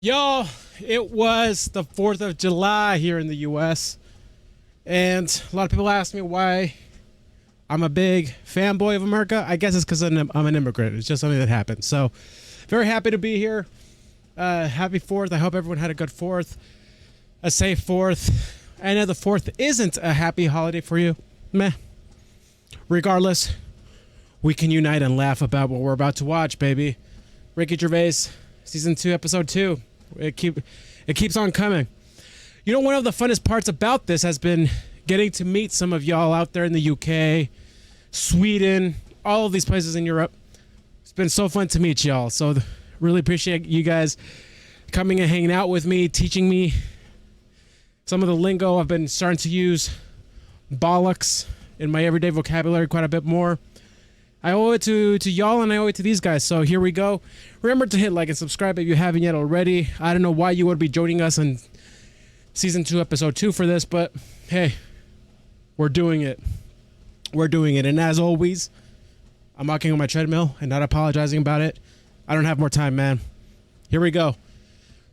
Y'all, it was the 4th of July here in the U.S. And a lot of people ask me why I'm a big fanboy of America. I guess it's because I'm an immigrant. It's just something that happened. So, very happy to be here. Happy 4th. I hope everyone had a good 4th. A safe 4th. I know the 4th isn't a happy holiday for you. Meh. Regardless, we can unite and laugh about what we're about to watch, baby. Ricky Gervais, Season 2, Episode 2. It keeps on coming. You know, one of the funnest parts about this has been getting to meet some of y'all out there in the UK, Sweden, all of these places in Europe. It's been so fun to meet y'all. So really appreciate you guys coming and hanging out with me, teaching me some of the lingo I've been starting to use, bollocks, in my everyday vocabulary quite a bit more. I owe it to y'all and I owe it to these guys. So here we go. Remember to hit like and subscribe if you haven't yet already. I don't know why you would be joining us in Season 2, Episode 2 for this, but hey, we're doing it. We're doing it. And as always, I'm walking on my treadmill and not apologizing about it. I don't have more time, man. Here we go.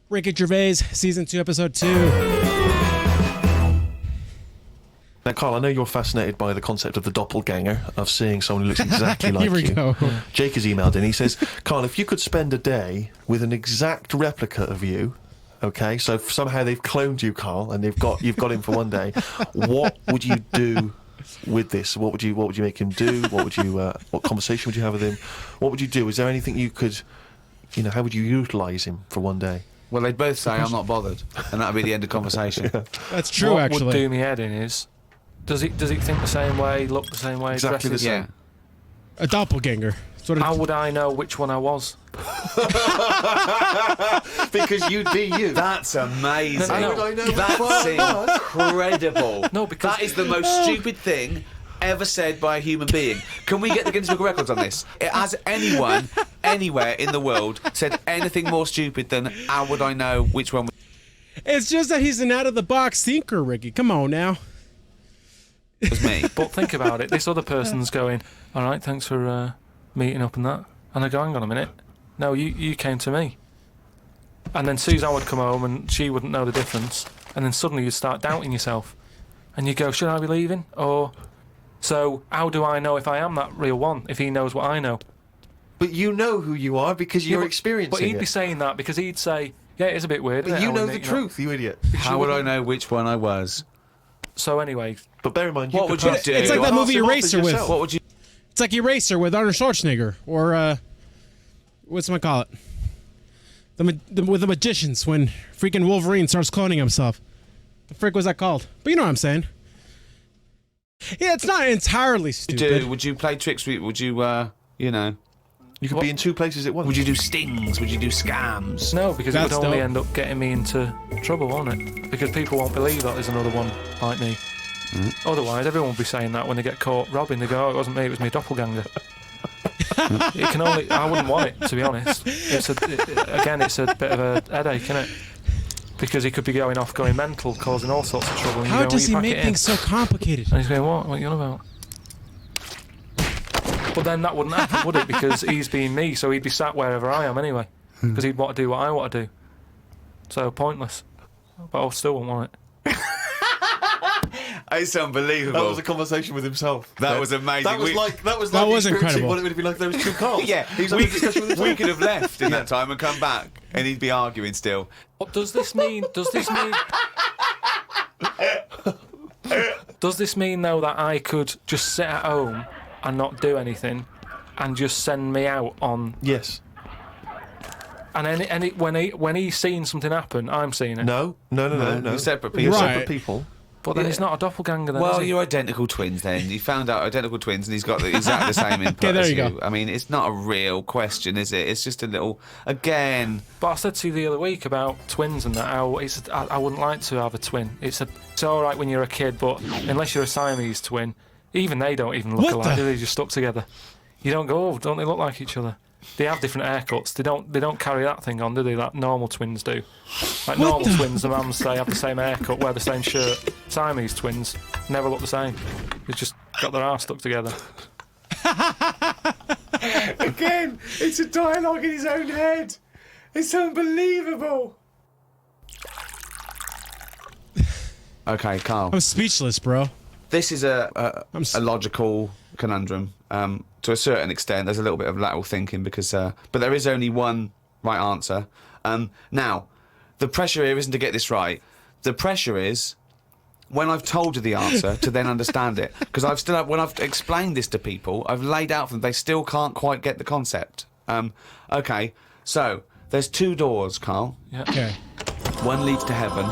Ricky Gervais, Season 2, Episode 2. Now, Karl, I know you're fascinated by the concept of the doppelganger, of seeing someone who looks exactly like you. Here we go. Jake has emailed in. He says, Karl, if you could spend a day with an exact replica of you, okay, so somehow they've cloned you, Karl, and you've got him for one day, what would you do with this? What would you make him do? What conversation would you have with him? What would you do? Is there anything you could, how would you utilise him for one day? Well, they'd both say, I'm not bothered, and that would be the end of conversation. Yeah. That's true, actually. What would do me head in is, does he think the same way, look the same way, Exactly the dresses? same. Yeah. A doppelganger. How would I know which one I was? Because you'd be you. That's amazing. No, no, no. How would I know That's incredible. No, because that is the most stupid thing ever said by a human being. Can we get the Guinness Book of Records on this? Has anyone, anywhere in the world, said anything more stupid than, how would I know which one? It's just that he's an out-of-the-box thinker, Ricky. Come on now. Was me. But think about it. This other person's going, all right, thanks for meeting up and that. And I go, hang on a minute. No, you came to me. And then Suzanne would come home and she wouldn't know the difference. And then suddenly you'd start doubting yourself. And you go, should I be leaving? Or, so how do I know if I am that real one, if he knows what I know? But you know who you are because you're experiencing But he'd it. be saying that because he'd say, yeah, it is a bit weird. But isn't it, you how know we the meet, truth, you idiot. How would I know which one I was? So anyway, But bear in mind, What would you do? It's like that movie Eraser with... What would you... It's like Eraser with Arnold Schwarzenegger, or what's it call it? With the magicians when freaking Wolverine starts cloning himself. The frick was that called? But you know what I'm saying. Yeah, it's not entirely stupid. Would you play tricks? Would you, You could be in two places at once. Would you do stings? Would you do scams? no, because That's it would only dope. end up getting me into trouble, won't it? Because people won't believe that there's another one like me. Otherwise, everyone would be saying that when they get caught robbing. They go, oh, it wasn't me, it was my doppelganger. It can only... I wouldn't want it, to be honest. It's a bit of a headache, isn't it? Because he could be going off, going mental, causing all sorts of trouble. And you How go, does he "Will you make pack it in?" things so complicated? And he's going, what? What are you on about? But then that wouldn't happen, would it? Because he's being me, so he'd be sat wherever I am anyway. Because he'd want to do what I want to do. So pointless. But I still wouldn't want it. It's unbelievable. That was a conversation with himself. That was amazing. That was That was experiencing incredible. What it would be like if there was two Karls. Yeah, He's having a discussion with himself. we could have left in that time and come back, and he'd be arguing still. What does this mean? Does this mean though that I could just sit at home and not do anything and just send me out on... Yes. And when he's seen something happen, I'm seeing it. No. You're separate You're people. Right. separate people. But then he's not a doppelganger then, Well, is he? you're identical twins then. You found out identical twins and he's got exactly the same input Okay, there as you you. go. I mean, it's not a real question, is it? It's just a little... Again... But I said to you the other week about twins and that, how I wouldn't like to have a twin. It's all right when you're a kid, but unless you're a Siamese twin, even they don't even look What alike, the- do they? Just stuck together. You don't go, oh, don't they look like each other? They have different haircuts. They don't carry that thing on, do they? That normal twins do. Like normal twins, the mums they have the same haircut, wear the same shirt. Siamese twins never look the same. They've just got their arse stuck together. Again, it's a dialogue in his own head. It's unbelievable. Okay, Carl. I'm speechless, bro. This is a logical conundrum. To a certain extent, there's a little bit of lateral thinking because, but there is only one right answer. Now, the pressure here isn't to get this right. The pressure is when I've told you the answer to then understand it. Because when I've explained this to people, I've laid out for them, they still can't quite get the concept. Okay, so there's 2 doors, Carl. Yeah. Okay. One leads to heaven,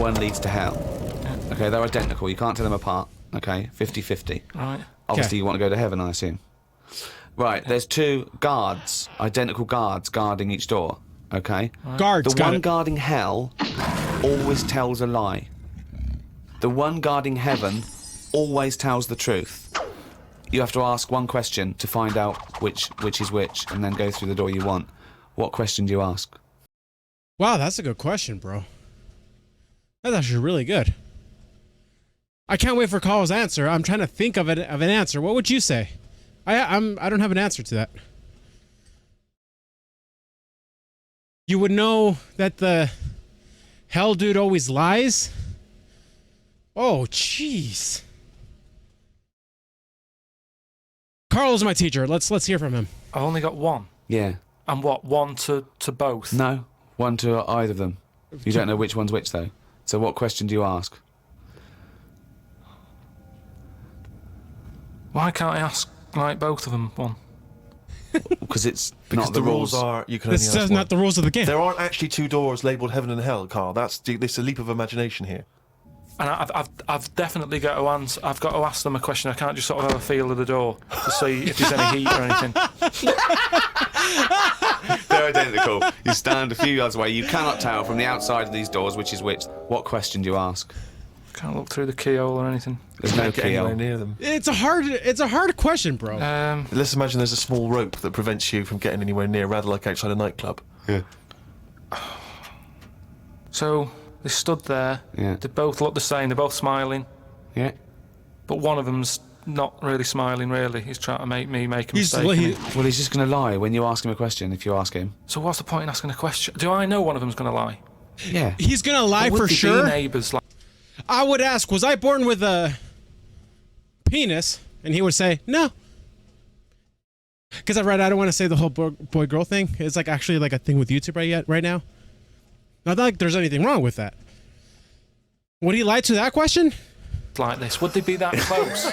one leads to hell. Okay, they're identical. You can't tell them apart. Okay, 50-50. Right. Obviously, you want to go to heaven, I assume. Right, there's 2 guards, identical guards, guarding each door. Okay? Guards, The one guarding hell always tells a lie. The one guarding heaven always tells the truth. You have to ask one question to find out which is which, and then go through the door you want. What question do you ask? Wow, that's a good question, bro. That's actually really good. I can't wait for Carl's answer. I'm trying to think of an answer. What would you say? I don't have an answer to that. You would know that the hell dude always lies? Oh, jeez. Carl's my teacher. Let's hear from him. I've only got one. Yeah. And what? One to both? No. One to either of them. You don't know which one's which, though. So what question do you ask? Why can't I ask, like, both of them one? Because it's Because not the rules. are you can only This ask is one. not the rules of the game. There aren't actually 2 doors labelled heaven and hell, Carl. This is a leap of imagination here. And I've definitely got to answer. I've got to ask them a question. I can't just sort of have a feel of the door to see if there's any heat or anything. They're identical. You stand a few yards away. You cannot tell from the outside of these doors which is which. What question do you ask? Can't look through the keyhole or anything. There's no Get anywhere keyhole. near them. It's a hard question, bro. Let's imagine there's a small rope that prevents you from getting anywhere near, rather like outside a nightclub. Yeah. So they stood there. Yeah. They both look the same. They're both smiling, Yeah. but one of them's not really smiling. Really, he's trying to make me make a He's- mistake. well, isn't he? Well, he's just going to lie when you ask him a question. If you ask him. So what's the point in asking a question? Do I know one of them's going to lie? Yeah. He's gonna lie Would for they be sure. neighbours, like, I would ask, was I born with a penis? And he would say, no. Because I don't want to say the whole boy girl thing. It's like actually like a thing with YouTube right now. Not like there's anything wrong with that. Would he lie to that question? like this? Would they be that close?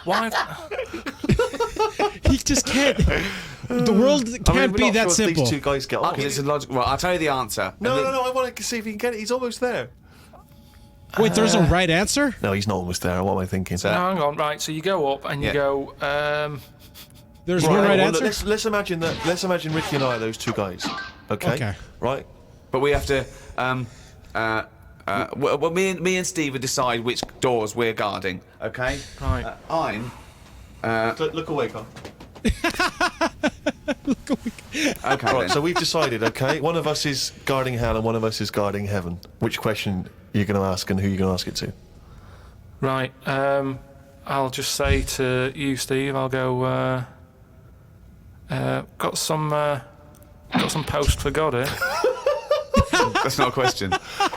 Why? He just can't. The world can't we're be not that sure if simple. These 2 guys get on. Because it's a logical. Well, I'll tell you the answer. No. I want to see if he can get it. He's almost there. Wait, there's a right answer? No, he's not almost there. What am I thinking? So- No, hang on. Right, so you go up and you Yeah. go. There's one right well, answer? Let's imagine that. Let's imagine Ricky and I are those 2 guys. Okay. Okay. Right. But we have to. Well, me and Steve would decide which doors we're guarding. Okay. Right. I'm. Look away, Carl. Okay. Right. then. So we've decided. Okay. One of us is guarding hell and one of us is guarding heaven. Which question are you going to ask and who are you going to ask it to? Right. I'll just say to you, Steve. I'll go. Got some post for God here. That's not a question.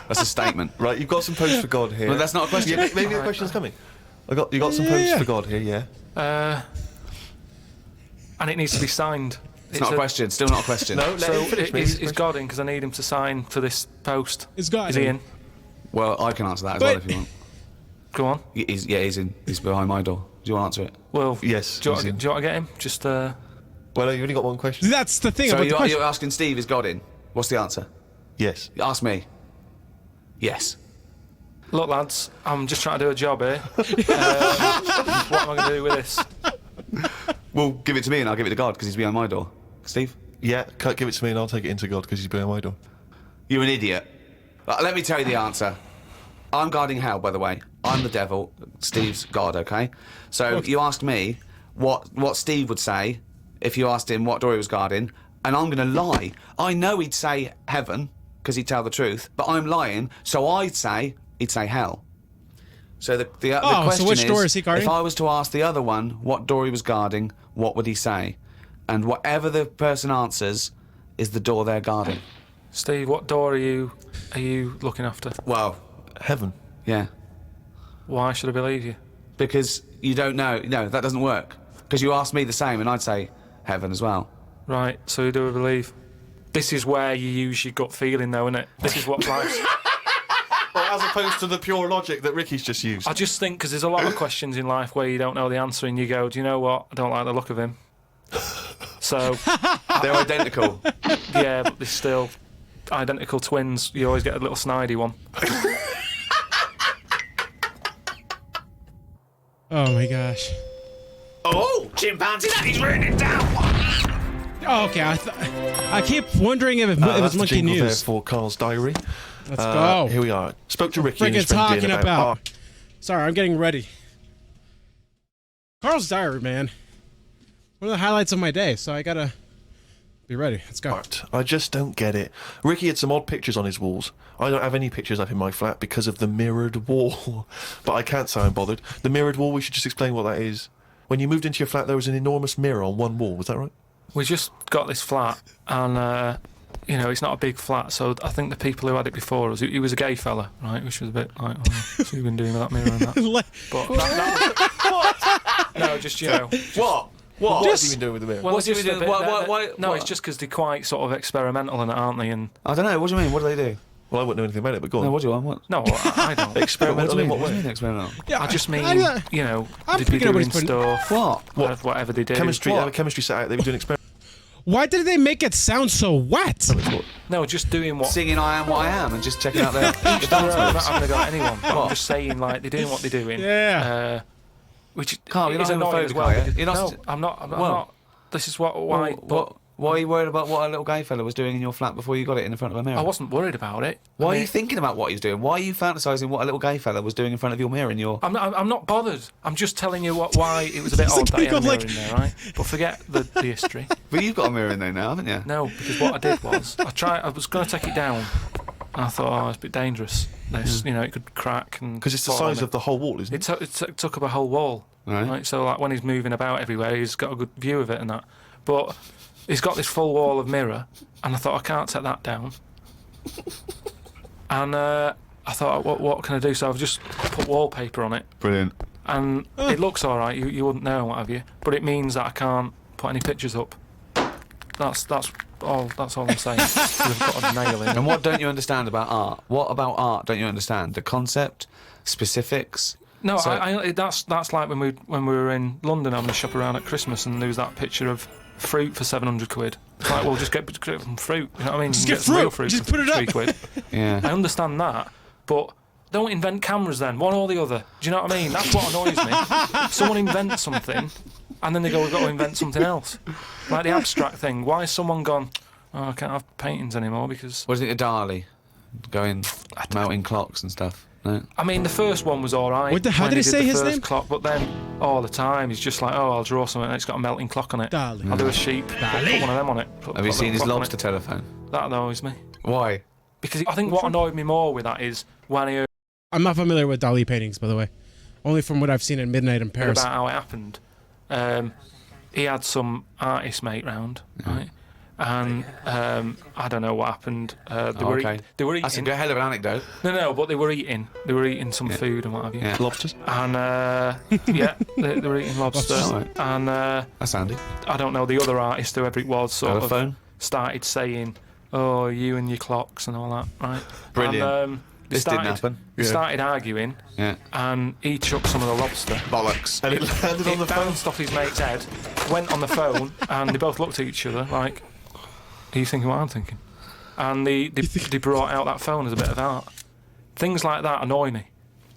That's a statement. Right. You've got some posts for God here. Well, that's not a question. Yeah, maybe a question's coming. You got some posts for God here. Yeah. And it needs to be signed. It's not a question. Still not a question. No. Let So him finish. maybe. is God in? Because I need him to sign for this post. Is God Is he in? in? Well, I can answer that as well But- if you want. Go on. He's in. He's behind my door. Do you want to answer it? Well, Yes, Do you, he's want, in. do you want to get him? Just Well, you've only got one question. That's the thing So about the you're question. asking Steve, is God in? What's the answer? Yes. Ask me. Yes. look, lads. I'm just trying to do a job here. What am I going to do with this? Well, give it to me and I'll give it to God because he's behind my door. Steve? Yeah. Give it to me and I'll take it into God because he's behind my door. You're an idiot. Let me tell you the answer. I'm guarding hell, by the way. I'm the devil. Steve's God, okay? So you asked me what Steve would say if you asked him what door he was guarding, and I'm going to lie. I know he'd say heaven because he'd tell the truth, but I'm lying, so he'd say hell. So the question so which door is he guarding? if I was to ask the other one what door he was guarding, what would he say? And whatever the person answers is the door they're guarding? Steve, what door are you looking after? Well, Heaven. yeah. Why should I believe you? Because you don't know. No, that doesn't work. Because you asked me the same, and I'd say heaven as well. Right, so who do I believe? This is where you use your gut feeling, though, isn't it? This is what life's... Well, as opposed to the pure logic that Ricky's just used. I just think, because there's a lot of questions in life where you don't know the answer and you go, do you know what? I don't like the look of him. So... They're identical. Yeah, but they're still identical twins. You always get a little snidey one. Oh my gosh. Oh, chimpanzee, that is written it down. Oh, okay. I keep wondering if it was That's the monkey jingle there news. for Carl's diary. Let's go. Here we are. Spoke to Ricky and he Freaking spent talking dinner about. Sorry, I'm getting ready. Carl's diary, man. One of the highlights of my day, so I gotta be ready. Let's go. Art. I just don't get it. Ricky had some odd pictures on his walls. I don't have any pictures up in my flat because of the mirrored wall. But I can't say I'm bothered. The mirrored wall, we should just explain what that is. When you moved into your flat, there was an enormous mirror on one wall. Was that right? We just got this flat, and it's not a big flat, so I think the people who had it before us, he was a gay fella, right, which was a bit like, what's he been doing with that mirror and that? But that was, no, just, What? What has he been doing with the mirror? Well, What's he just been a doing? bit- Why- no, why- it's just because they're quite sort of experimental in it, aren't they? And I don't know. What do you mean? What do they do? Well, I wouldn't know anything about it, but go on. No, what do you want? What? no, I don't. Experimental in what What do you way? mean experimental? Yeah, I just mean, I'm they'd be picking up what doing he's putting- stuff, What? whatever they do. Chemistry. What? They have a chemistry set out. They were doing experiments. Why did they make it sound so wet? No, just doing what. Singing I Am What I Am and just checking out their I'm not dance having a go at anyone. But What? I'm just saying, like, they're doing what they're doing. Yeah. Which Carl, you're is not annoying as homophobic, well. are you? because- You're not no, st- I'm not. I'm Well- not. This is why. Why are you worried about what a little gay fella was doing in your flat before you got it in front of a mirror? I wasn't worried about it. Why I are mean, you thinking about what he was doing? Why are you fantasising what a little gay fella was doing in front of your mirror in your... I'm not bothered. I'm just telling you why it was a bit odd that he had a mirror in there, right? But forget the history. But you've got a mirror in there now, haven't you? No, because what I did was I was going to take it down, and I thought, it's a bit dangerous. This, it could crack and Because it's the fall on size me. of the whole wall, isn't it? It took up a whole wall. Right. So like when he's moving about everywhere, he's got a good view of it and that. But he's got this full wall of mirror, and I thought I can't take that down. And I thought, what can I do? So I've just put wallpaper on it, Brilliant. and it looks all right. You wouldn't know, what have you? But it means that I can't put any pictures up. That's all. That's all I'm saying. We've got a nail in. And what don't you understand about art? What about art don't you understand? The concept? Specifics? No, So- that's like when we were in London having a shop around at Christmas, and there was that picture of fruit for £700. It's like, well, just get some fruit. You know what I mean? Just You get some real fruit. fruit Just for put it up. £3. Yeah. I understand that, but don't invent cameras then, one or the other. Do you know what I mean? That's what annoys me. Someone invents something, and then they go, we've got to invent something else. Like the abstract thing. Why has someone gone, I can't have paintings anymore because... What do you think of Dali? Going, melting clocks and stuff? No? I mean, the first one was all right. How when did he say the his first name? Clock, but then all the time he's just like, I'll draw something and it's got a melting clock on it. Dali. I'll do a sheep, put one of them on it. Have you seen his lobster? lobster telephone? That annoys me. Why? Because I think what annoyed me more with that is when he heard I'm not familiar with Dali paintings, by the way. Only from what I've seen at Midnight in Paris. about how it happened. He had some artist mate round, right? And I don't know what happened. They were okay. they were That's a eating. good hell of an anecdote. No, but they were eating. They were eating some food and what have you. Yeah. Lobsters? And yeah, they were eating lobster. Alright. And That's handy. I don't know, the other artist, whoever it was, sort of Telephone? started saying, you and your clocks and all that, right? Brilliant. And, This didn't happen. They started arguing, Yeah. and he chucked some of the lobster. Bollocks. And it landed on It the phone. bounced off his mate's head, went on the phone, and they both looked at each other like, are you thinking what I'm thinking? And they brought out that phone as a bit of art. Things like that annoy me.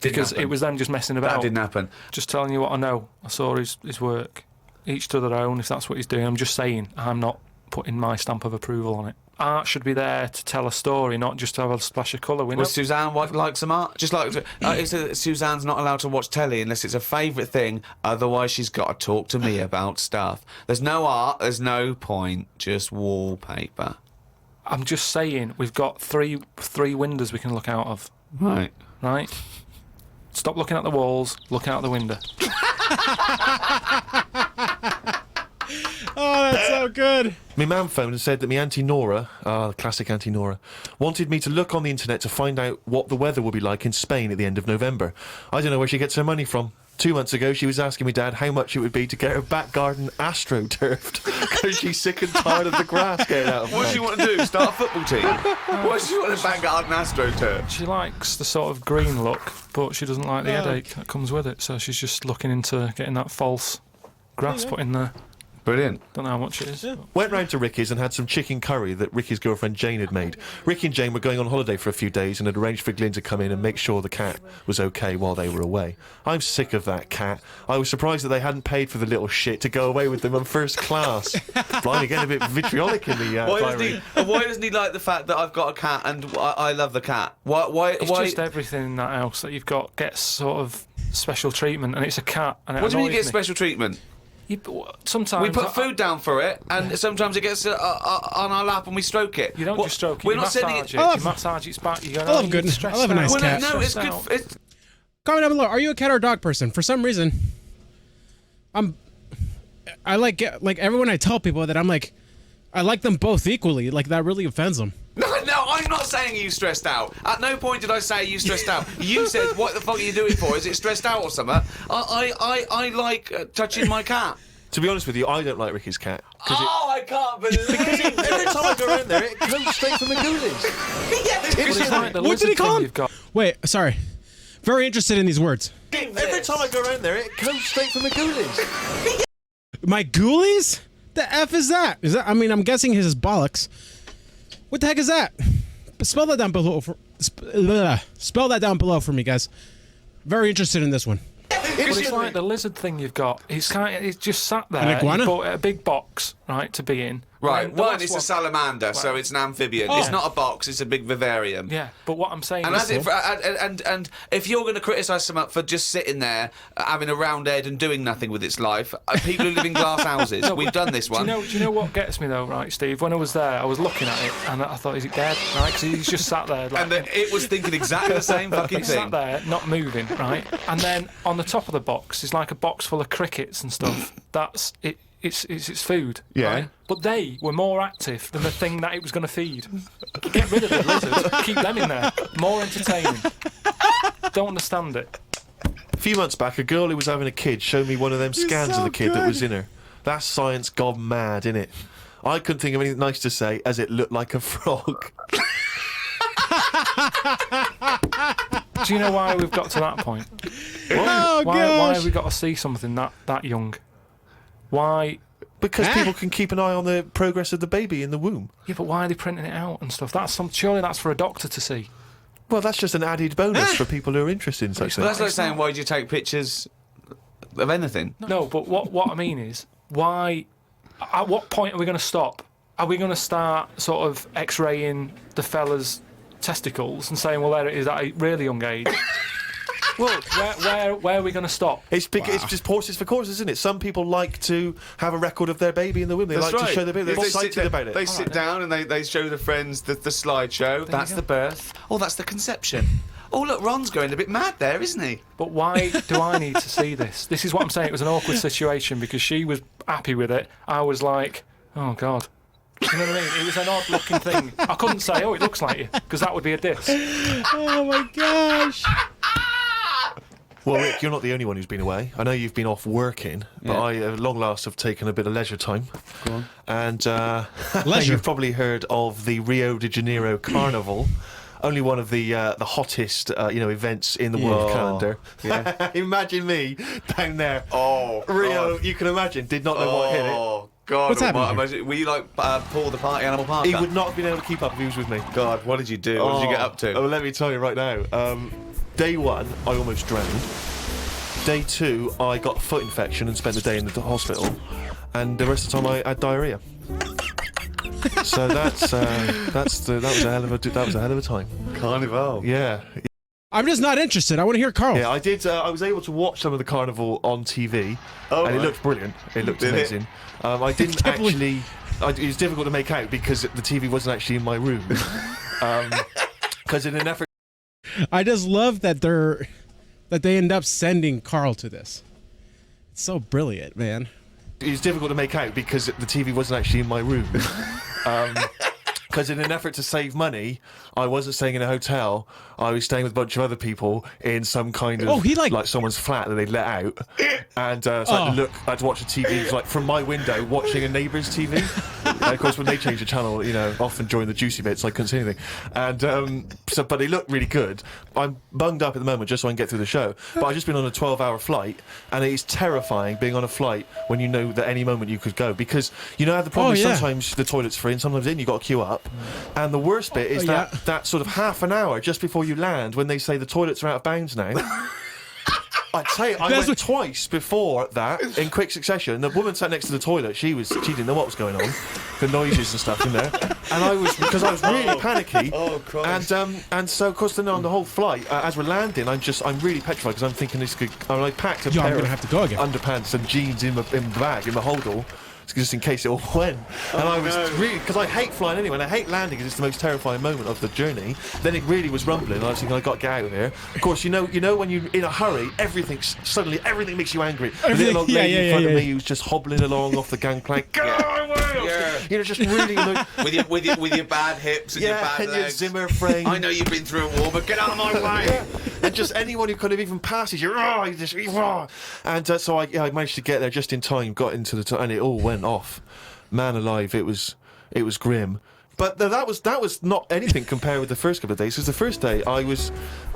Because happen. it was them just messing about. That didn't happen. Just telling you what I know. I saw his work. Each to their own, if that's what he's doing. I'm just saying, I'm not putting my stamp of approval on it. Art should be there to tell a story, not just to have a splash of colour. We know. Well, Suzanne like some art. Just like Suzanne's not allowed to watch telly unless it's a favourite thing. Otherwise, she's got to talk to me about stuff. There's no art. There's no point. Just wallpaper. I'm just saying, we've got three windows we can look out of. Right. Right? Stop looking at the walls, look out the window. Oh, that's Oh, good. My mum phoned and said that my Auntie Nora, the classic Auntie Nora, wanted me to look on the internet to find out what the weather will be like in Spain at the end of November. I don't know where she gets her money from. 2 months ago, she was asking me dad how much it would be to get her back garden astroturfed because she's sick and tired of the grass getting out of What does she want to do? Start a football team? What does she want to back garden AstroTurf? She likes the sort of green look, but she doesn't like the headache that comes with it. So she's just looking into getting that false grass put in there. Brilliant. Don't know how much it is. Yeah. Went round to Ricky's and had some chicken curry that Ricky's girlfriend Jane had made. Ricky and Jane were going on holiday for a few days and had arranged for Glyn to come in and make sure the cat was okay while they were away. I'm sick of that cat. I was surprised that they hadn't paid for the little shit to go away with them on first class. Blimey, getting a bit vitriolic in the Why doesn't he like the fact that I've got a cat and I love the cat? Why? It's just everything in that house that you've got gets sort of special treatment, and it's a cat. And it What do you mean you annoys get me. special treatment? Sometimes We put food down for it, and sometimes it gets on our lap and we stroke it. You don't just stroke it. We're you not sending massage it. it. You massage its back. You go, I love good. I love a nice cat. No, it's good. Comment down below. Are you a cat or a dog person? For some reason, I like everyone. I tell people that I'm like, I like them both equally. Like that really offends them. No, I'm not saying you stressed out. At no point did I say you stressed out. You said, "What the fuck are you doing for? Is it stressed out or something?" I like touching my cat. To be honest with you, I don't like Ricky's cat. I can't believe it. Every time I go around there, it comes straight from the ghoulies. It's like the What did he lizard call thing him? you've got. Wait, sorry. Very interested in these words. Every time I go around there, it comes straight from the ghoulies. My ghoulies? The F is that? Is that? I mean, I'm guessing his bollocks. What the heck is that? Spell that down below. Spell that down below for me, guys. Very interested in this one. It's like the lizard thing you've got. It's just sat there. An iguana? You bought a big box, right, to be in. Right, And the one, last it's a salamander, so it's an amphibian. Oh. It's not a box, it's a big vivarium. Yeah, but what I'm saying And, is... and if you're going to criticise someone for just sitting there, having a round head and doing nothing with its life, people who live in glass houses, we've done this one. Do you know what gets me though, right, Steve? When I was there, I was looking at it and I thought, is it dead? Right, because he's just sat there. Like, And then it was thinking exactly the same fucking He's sat thing. there, not moving, right? And then on the top of the box is like a box full of crickets and stuff. That's it. It's food, Yeah. right? But they were more active than the thing that it was going to feed. Get rid of the lizards, keep them in there. More entertaining. Don't understand it. A few months back, a girl who was having a kid showed me one of them scans of the kid that was in her. That's science gone mad, innit? I couldn't think of anything nice to say as it looked like a frog. Do you know why we've got to that point? Oh, Why gosh. have we got to see something that young? Why? Because people can keep an eye on the progress of the baby in the womb. Yeah, but why are they printing it out and stuff? Surely that's for a doctor to see. Well, that's just an added bonus for people who are interested in such But that's things. like saying, why do you take pictures of anything? No, but what I mean is, why? At what point are we going to stop? Are we going to start sort of X-raying the fella's testicles and saying, well, there it is at a really young age? Well, where are we going to stop? It's just horses for courses, isn't it? Some people like to have a record of their baby in the womb. They like to show their baby. They're excited about it. They sit down and they show their friends the slideshow. That's the birth. Oh, that's the conception. Oh, look, Ron's going a bit mad there, isn't he? But why do I need to see this? This is what I'm saying. It was an awkward situation because she was happy with it. I was like, oh, God. You know what I mean? It was an odd-looking thing. I couldn't say, oh, it looks like you, because that would be a diss. Oh my gosh. Well, Rick, you're not the only one who's been away. I know you've been off working, but I, at long last, have taken a bit of leisure time. Go on. And Leisure. you've probably heard of the Rio de Janeiro Carnival. Only one of the hottest, events in the world calendar. Yeah. Imagine me down there. Oh, Rio, God. you can imagine, did not know what hit it. Oh, God. What's happening Imagine, were you like Paul the Party Animal Parker? He would not have been able to keep up if he was with me. God, what did you do? What did you get up to? Oh, let me tell you right now. Day one, I almost drowned. Day two, I got a foot infection and spent the day in the hospital. And the rest of the time, I had diarrhea. So that was a hell of a time. Carnival. Yeah. I'm just not interested. I want to hear Carl. Yeah, I did. I was able to watch some of the carnival on TV, and it looked brilliant. It looked Did it? amazing. I didn't can't actually. It was difficult to make out because the TV wasn't actually in my room. Because in an effort. I just love that they end up sending Carl to this. It's so brilliant, man. it was difficult to make out because the TV wasn't actually in my room. Because in an effort to save money, I wasn't staying in a hotel. I was staying with a bunch of other people in some kind of like someone's flat that they'd let out, and so I had to watch the TV like from my window, watching a neighbour's TV. And of course, when they change the channel, often during the juicy bits, I couldn't see anything. And but they looked really good. I'm bunged up at the moment just so I can get through the show. But I've just been on a 12-hour flight, and it is terrifying being on a flight when you know that any moment you could go, because you know how the problem is sometimes the toilet's free and sometimes you've got to queue up. And the worst bit is that sort of half an hour just before you land when they say the toilets are out of bounds now. I'd say I went twice before that in quick succession. The woman sat next to the toilet. She didn't know what was going on, the noises and stuff in there. And because I was really panicky. Oh Christ! And so of course then on the whole flight, as we're landing, I'm really petrified because I'm thinking this could. I packed a pair of have to go again. underpants and jeans in the bag in the holdall, just in case it all went. And I was really, because I hate flying anyway, and I hate landing because it's the most terrifying moment of the journey. Then it really was rumbling, and I was thinking, I got to get out of here. Of course, you know when you're in a hurry, everything makes you angry. The little old lady in front of me who's just hobbling along off the gangplank. Go away! Just really annoyed. with your bad hips and your bad legs. Your Zimmer frame. I know you've been through a war, but get out of my way. And just anyone who kind of even passes you, and so I managed to get there just in time, got into and it all went off. Man alive, it was grim. But that was not anything compared with the first couple of days. Because the first day I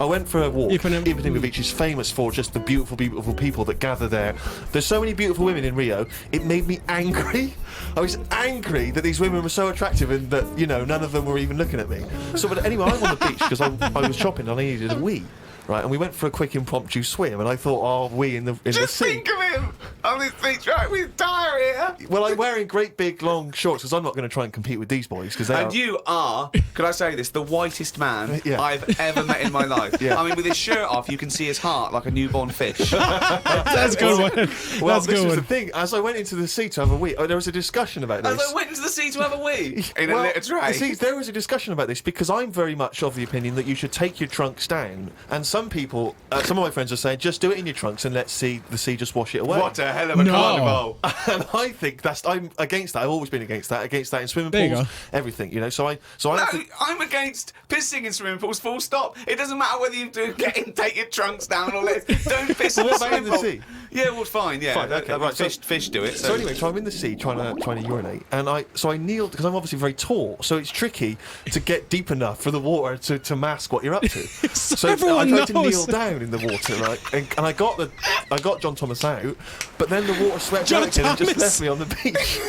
went for a walk. Ipanema Beach is famous for just the beautiful, beautiful people that gather there. There's so many beautiful women in Rio. It made me angry. I was angry that these women were so attractive and that none of them were even looking at me. So, but anyway, I'm on the beach because I was shopping and I needed a wee. Right, and we went for a quick impromptu swim, and I thought, we in the sea. Just think of him on this beach, right, with diarrhea. Well, I'm wearing great big long shorts because I'm not going to try and compete with these boys because you are, can I say this, the whitest man I've ever met in my life. I mean, with his shirt off, you can see his heart like a newborn fish. That's a good one. Well, this was the thing. As I went into the sea to have a wee, there was a discussion about this. As I went into the sea to have a wee in a litter tray. See, there was a discussion about this because I'm very much of the opinion that you should take your trunks down, and some people, some of my friends are saying, just do it in your trunks and let the sea just wash it away. What a hell of a carnival! And I think I'm against that. I've always been against that in swimming pools, everything, So I'm against pissing in swimming pools. Full stop. It doesn't matter whether you do take your trunks down or don't piss in the swimming pool. Sea? Yeah, well, fine. Yeah, fine, okay, right. Fish do it. So anyway, I'm in the sea trying to urinate, and I kneeled because I'm obviously very tall, so it's tricky to get deep enough for the water to mask what you're up to. So I tried to kneel down in the water, right? And I got John Thomas out, but then the water swept back in and just left me on the beach.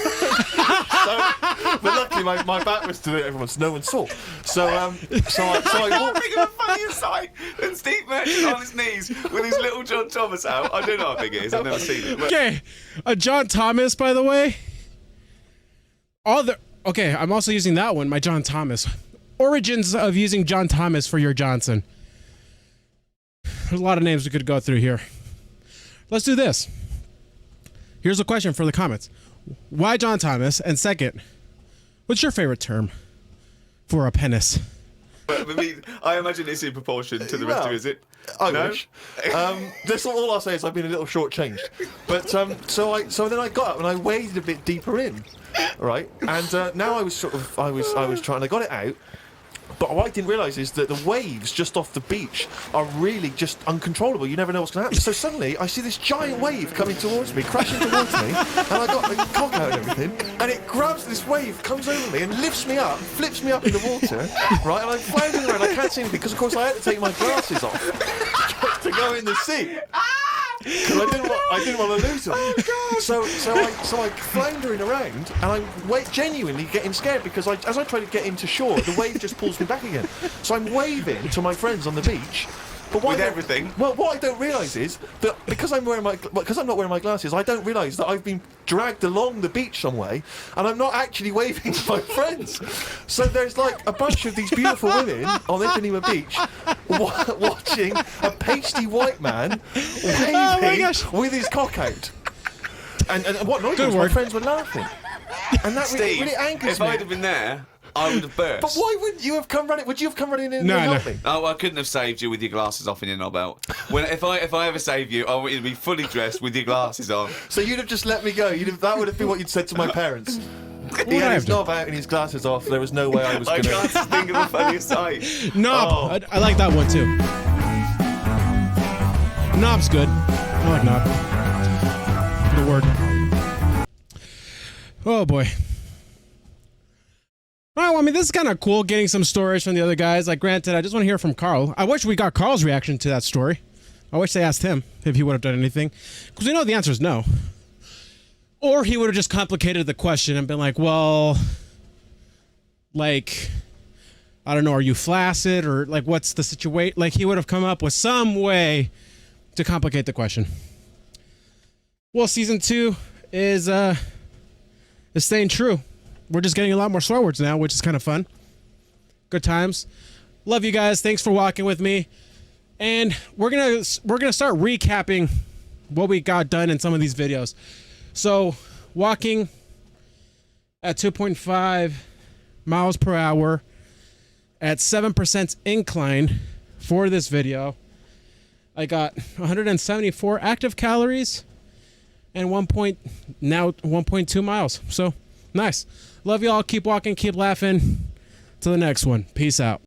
But luckily my back was to everyone, so no one saw. So I walked. Think of a funnier sight than Steve Merchant on his knees with his little John Thomas out. I don't know how big it is. I've never seen it. Okay, John Thomas, by the way. Okay, I'm also using that one, my John Thomas. Origins of using John Thomas for your Johnson. There's a lot of names we could go through here. Let's do this. Here's a question for the comments. Why John Thomas? And second, what's your favorite term for a penis? I mean, I imagine it's in proportion to the rest of it, is it? I wish. That's all I'll say is I've been a little shortchanged. But so then I got up and I waded a bit deeper in, right? And now I was trying. I got it out. But what I didn't realise is that the waves just off the beach are really just uncontrollable. You never know what's going to happen. So suddenly, I see this giant wave coming towards me, crashing towards me, and I got the cock out and everything, and it grabs this wave, comes over me, and lifts me up, flips me up in the water, right? And I'm floundering around. I can't see anything because, of course, I had to take my glasses off to go in the sea. Because I didn't want to lose them. Oh, God. So I'm floundering around, and I'm genuinely getting scared because as I try to get into shore, the wave just pulls me back again. So I'm waving to my friends on the beach. But with everything. Well, what I don't realise is that because I'm not wearing my glasses, I don't realise that I've been dragged along the beach some way, and I'm not actually waving to my friends. So there's like a bunch of these beautiful women on Ipanema Beach watching a pasty white man waving with his cock out. And what annoyed me was my friends were laughing. And that Steve, really angers if me. I'd have been there, I would have burst. But why wouldn't you have come running? Would you have come running in No, and no. helped me? Oh, I couldn't have saved you with your glasses off and your knob out. If I ever save you, I want you to be fully dressed with your glasses on. So you'd have just let me go. That would have been what you'd said to my parents. He would I had his have done? knob out and his glasses off. There was no way I was I going can't to. think of the funniest sight. Knob. Oh. I like that one too. Knob's good. I like knob. The word. Oh boy. Well, I mean, this is kind of cool getting some stories from the other guys. Like, granted, I just want to hear from Karl. I wish we got Karl's reaction to that story. I wish they asked him if he would have done anything. Because we know the answer is no. Or he would have just complicated the question and been like, well, like, I don't know, are you flaccid? Or, like, what's the situation? Like, he would have come up with some way to complicate the question. Well, season 2 is staying true. We're just getting a lot more swear words now, which is kind of fun. Good times. Love you guys. Thanks for walking with me. And we're gonna start recapping what we got done in some of these videos. So, walking at 2.5 miles per hour at 7% incline for this video. I got 174 active calories and 1.2 miles. So, nice. Love y'all. Keep walking, keep laughing. Till the next one. Peace out.